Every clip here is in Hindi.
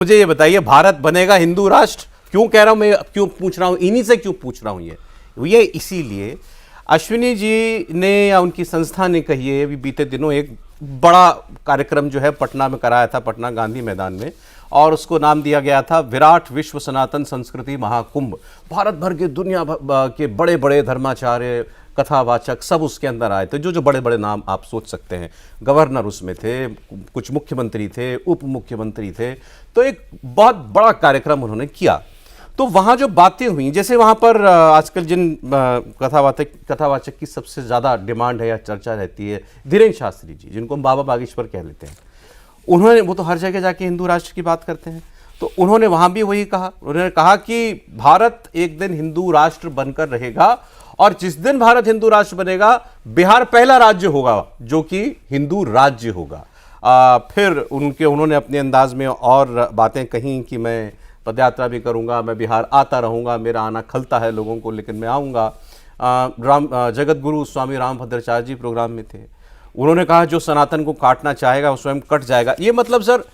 मुझे ये बताइए, भारत बनेगा हिंदू राष्ट्र? क्यों कह रहा हूं मैं, क्यों पूछ रहा हूं, इन्हीं से क्यों पूछ रहा हूं ये इसीलिए अश्विनी जी ने या उनकी संस्था ने कही है, अभी बीते दिनों एक बड़ा कार्यक्रम जो है पटना में कराया था, पटना गांधी मैदान में, और उसको नाम दिया गया था विराट विश्व सनातन संस्कृति महाकुंभ। भारत भर के दुनिया के बड़े बड़े धर्माचार्य, कथावाचक सब उसके अंदर आए थे, जो बड़े बड़े नाम आप सोच सकते हैं। गवर्नर उसमें थे, कुछ मुख्यमंत्री थे, उप मुख्यमंत्री थे। तो एक बहुत बड़ा कार्यक्रम उन्होंने किया। तो वहाँ जो बातें हुई, जैसे वहाँ पर आजकल जिन कथावाचक की सबसे ज़्यादा डिमांड है या चर्चा रहती है, धीरेन्द्र शास्त्री जी, जिनको हम बाबा बागेश्वर कह लेते हैं, उन्होंने, वो तो हर जगह जाके हिंदू राष्ट्र की बात करते हैं, तो उन्होंने वहाँ भी वही कहा। उन्होंने कहा कि भारत एक दिन हिंदू राष्ट्र बनकर रहेगा, और जिस दिन भारत हिंदू राष्ट्र बनेगा, बिहार पहला राज्य होगा जो कि हिंदू राज्य होगा। फिर उन्होंने अपने अंदाज में और बातें कहीं कि मैं पदयात्रा भी करूंगा, मैं बिहार आता रहूंगा, मेरा आना खलता है लोगों को, लेकिन मैं आऊँगा। जगत गुरु स्वामी रामभद्राचार्य जी प्रोग्राम में थे, उन्होंने कहा जो सनातन को काटना चाहेगा वो स्वयं कट जाएगा। ये मतलब सर,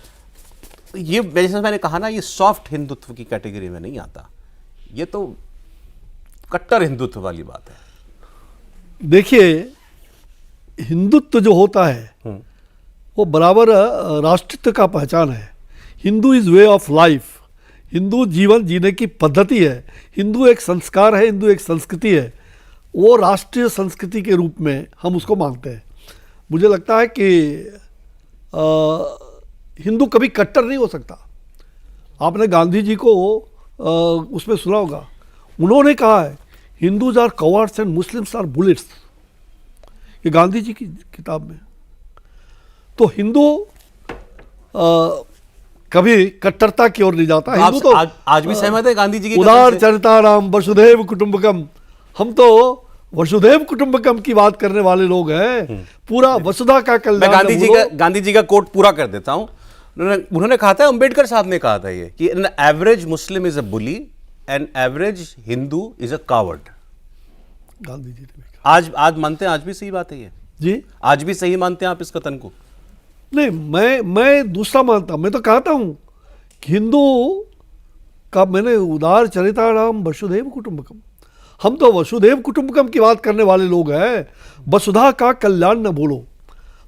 ये जैसे मैंने कहा ना, ये सॉफ्ट हिंदुत्व की कैटेगरी में नहीं आता, ये तो कट्टर हिंदुत्व वाली बात है। देखिए, हिंदुत्व जो होता है वो बराबर राष्ट्रत्व का पहचान है। Hindu is way of life, Hindu जीवन जीने की पद्धति है, हिंदू एक संस्कार है, हिंदू एक संस्कृति है। वो राष्ट्रीय संस्कृति के रूप में हम उसको मानते हैं। मुझे लगता है कि हिंदू कभी कट्टर नहीं हो सकता। आपने गांधी जी को उसमें सुना होगा, उन्होंने कहा है Hindus are cowards and Muslims are bullets, ये गांधी जी की किताब में। तो हिंदू कभी कट्टरता की ओर नहीं जाता। हिंदू तो आज भी सहमत है गांधी जी की उदार चरिताराम वसुधैव कुटुंबकम। हम तो वसुधैव कुटुंबकम की बात करने वाले लोग हैं, पूरा वसुधा का कल्याण। मैं गांधी जी का कोट पूरा कर देता हूं। उन्होंने कहा था, अंबेडकर साहब ने कहा था ये कि an average Muslim is a bully, an average Hindu is a coward. Gandhi ji ने कहा। आज मानते हैं, आज भी सही बात है ये जी? आज भी सही मानते हैं आप इस कथन को? नहीं, मैं दूसरा मानता हूं। मैं तो कहता हूं कि हिंदू का, मैंने उदार चरिताराम वसुधैव कुटुंबकम, हम तो वसुधैव कुटुंबकम की बात करने वाले लोग हैं। वसुधा का कल्याण न भूलो,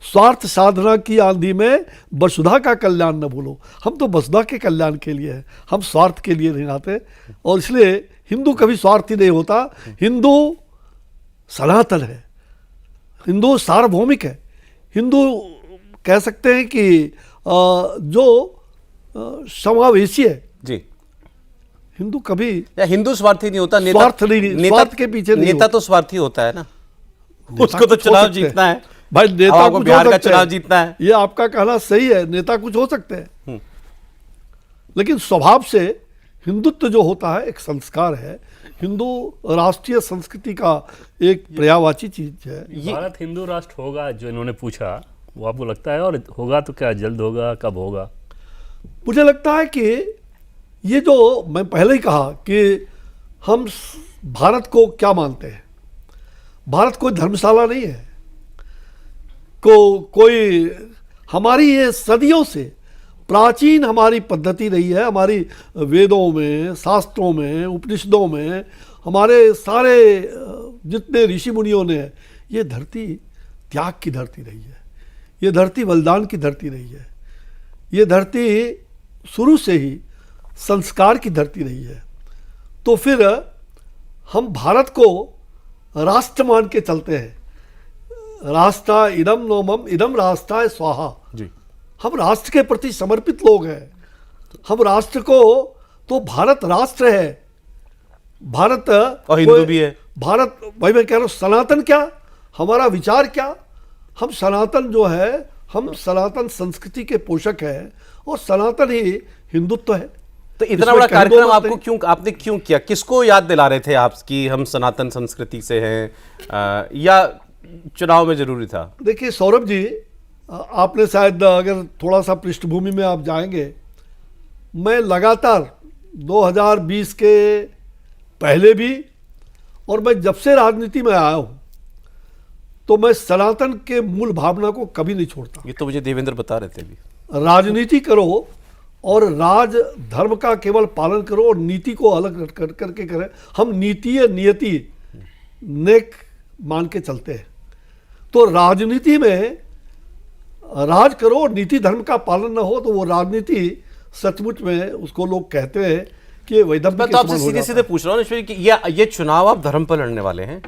स्वार्थ साधना की आंधी में वसुधा का कल्याण न भूलो। हम तो वसुधा के कल्याण के लिए हैं, हम स्वार्थ के लिए नहीं आते। और इसलिए हिंदू कभी स्वार्थी नहीं होता। हिंदू सनातन है, हिंदू सार्वभौमिक है। हिंदू कह सकते हैं कि जो समावेशी है जी। हिंदू कभी, या हिंदू स्वार्थी नहीं होता, स्वार्थ के पीछे नहीं। नेता तो स्वार्थी होता है ना, उसको तो चुनाव जीतना है भाई। नेता को बिहार का चुनाव जीतना है, ये आपका कहना सही है। नेता कुछ हो सकते हैं, लेकिन स्वभाव से हिंदुत्व जो होता है एक संस्कार है। हिंदू राष्ट्रीय संस्कृति का एक पर्यायवाची चीज है। भारत हिंदू राष्ट्र होगा जो इन्होंने पूछा, वो आपको लगता है? और होगा तो क्या जल्द होगा, कब होगा? मुझे लगता है कि ये जो मैं पहले ही कहा कि हम भारत को क्या मानते हैं। भारत कोई धर्मशाला नहीं है, कोई हमारी ये सदियों से प्राचीन हमारी पद्धति रही है। हमारी वेदों में, शास्त्रों में, उपनिषदों में, हमारे सारे जितने ऋषि मुनियों ने, ये धरती त्याग की धरती रही है, ये धरती बलिदान की धरती रही है, ये धरती शुरू से ही संस्कार की धरती रही है। तो फिर हम भारत को राष्ट्र मान के चलते हैं। राष्ट्र इदम नोमम इदम राष्ट्र स्वाहा जी। हम राष्ट्र के प्रति समर्पित लोग हैं। हम राष्ट्र को, तो भारत राष्ट्र है, भारत और हिंदू भी है। भारत, भाई मैं कह रहा हूं, सनातन क्या, हमारा विचार क्या। हम सनातन जो है, हम सनातन संस्कृति के पोषक हैं, और सनातन ही हिंदुत्व है। तो इतना बड़ा कार्यक्रम आपने क्यों किया? किसको याद दिला रहे थे आप कि हम सनातन संस्कृति से हैं, या चुनाव में जरूरी था? देखिए सौरभ जी, आपने शायद अगर थोड़ा सा पृष्ठभूमि में आप जाएंगे, मैं लगातार 2020 के पहले भी, और मैं जब से राजनीति में आया हूँ, तो मैं सनातन के मूल भावना को कभी नहीं छोड़ता। ये तो मुझे देवेंद्र बता रहे थे अभी। राजनीति करो और राज धर्म का केवल पालन करो और नीति को अलग करके करें। हम नीति नियति नेक मान के चलते हैं। तो राजनीति में राज करो और नीति धर्म का पालन न हो तो वो राजनीति सचमुच में उसको लोग कहते हैं कि वैधव्य मैं के तो आपसे समान हो सीधे जाता सीधे है। पूछ रहा हूँ ईश्वरी कि ये चुनाव आप धर्म पर लड़ने वाले हैं?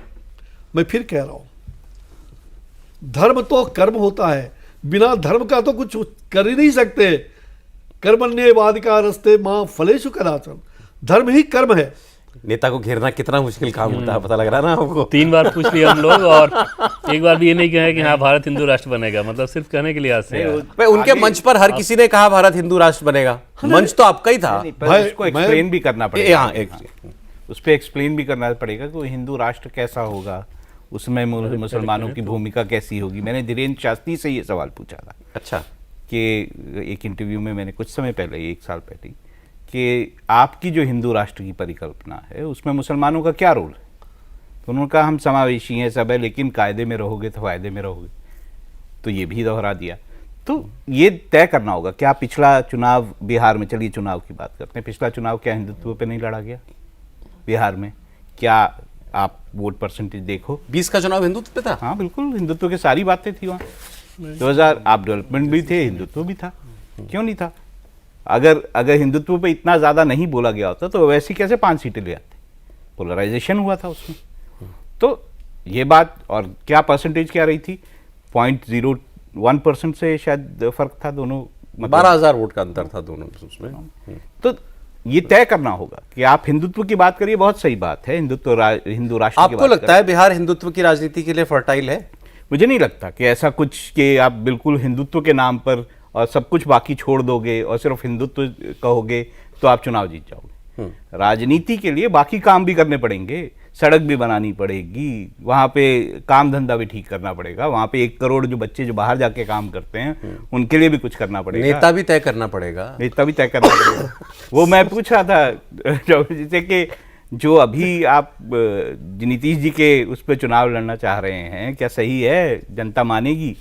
मैं फिर कह रहा हूं, धर्म तो कर्म होता है, बिना धर्म का तो कुछ कर ही नहीं सकते। कर्मण्येवाधिकार रस्ते मां फलेषु कदाचन, धर्म ही कर्म है। नेता को घेरना कितना मुश्किल काम होता है, पता लग रहा है ना आपको? 3 बार पूछ लिया हम लोग और एक बार भी ये नहीं कहा कि हाँ भारत हिंदू राष्ट्र बनेगा, मतलब सिर्फ कहने के लिए आज से भाई उनके मंच पर हर किसी ने कहा भारत हिंदू राष्ट्र बनेगा, मंच तो आपका ही था। पर भाई, उसको एक्सप्लेन भी करना पड़ेगा। हाँ, उस पर एक्सप्लेन भी करना पड़ेगा कि हिंदू राष्ट्र कैसा होगा, उसमें मुसलमानों की भूमिका कैसी होगी। मैंने धीरेन्द्र शास्त्री से ये सवाल पूछा था अच्छा, कि एक इंटरव्यू में मैंने कुछ समय पहले, 1 साल पहले, कि आपकी जो हिंदू राष्ट्र की परिकल्पना है उसमें मुसलमानों का क्या रोल है। तो उन्होंने कहा हम समावेशी हैं सब है, लेकिन कायदे में रहोगे तो फायदे में रहोगे। तो ये भी दोहरा दिया। तो ये तय करना होगा। क्या पिछला चुनाव बिहार में, चलिए चुनाव की बात करते हैं, पिछला चुनाव क्या हिंदुत्व पे नहीं लड़ा गया बिहार में? क्या आप वोट परसेंटेज देखो, 20 का चुनाव हिंदुत्व पे था। हाँ बिल्कुल, हिंदुत्व की सारी बातें थी वहाँ। 2000 आप डेवलपमेंट भी थे, हिंदुत्व भी था, क्यों नहीं था? अगर हिंदुत्व पे इतना ज्यादा नहीं बोला गया होता तो वैसे कैसे 5 सीटें ले आते? पोलराइजेशन हुआ था उसमें। तो ये बात, और क्या परसेंटेज क्या रही थी? 0.01% से शायद फर्क था दोनों, 12,000 वोट का अंतर था दोनों उसमें। तो ये तय करना होगा कि आप हिंदुत्व की बात करिए, बहुत सही बात है, हिंदू राष्ट्र की आपको बात लगता है बिहार हिंदुत्व की राजनीति के लिए फर्टाइल है? मुझे नहीं लगता कि ऐसा कुछ कि आप बिल्कुल हिंदुत्व के नाम पर और सब कुछ बाकी छोड़ दोगे और सिर्फ हिंदुत्व कहोगे तो आप चुनाव जीत जाओगे। राजनीति के लिए बाकी काम भी करने पड़ेंगे, सड़क भी बनानी पड़ेगी, वहाँ पे काम धंधा भी ठीक करना पड़ेगा, वहाँ पे 1 करोड़ जो बच्चे जो बाहर जाके काम करते हैं उनके लिए भी कुछ करना पड़ेगा, नेता भी तय करना पड़ेगा। नेता भी तय करना पड़ेगा। वो मैं पूछ रहा था जैसे कि जो अभी आप नीतीश जी के उस पर चुनाव लड़ना चाह रहे हैं, क्या सही है? जनता मानेगी?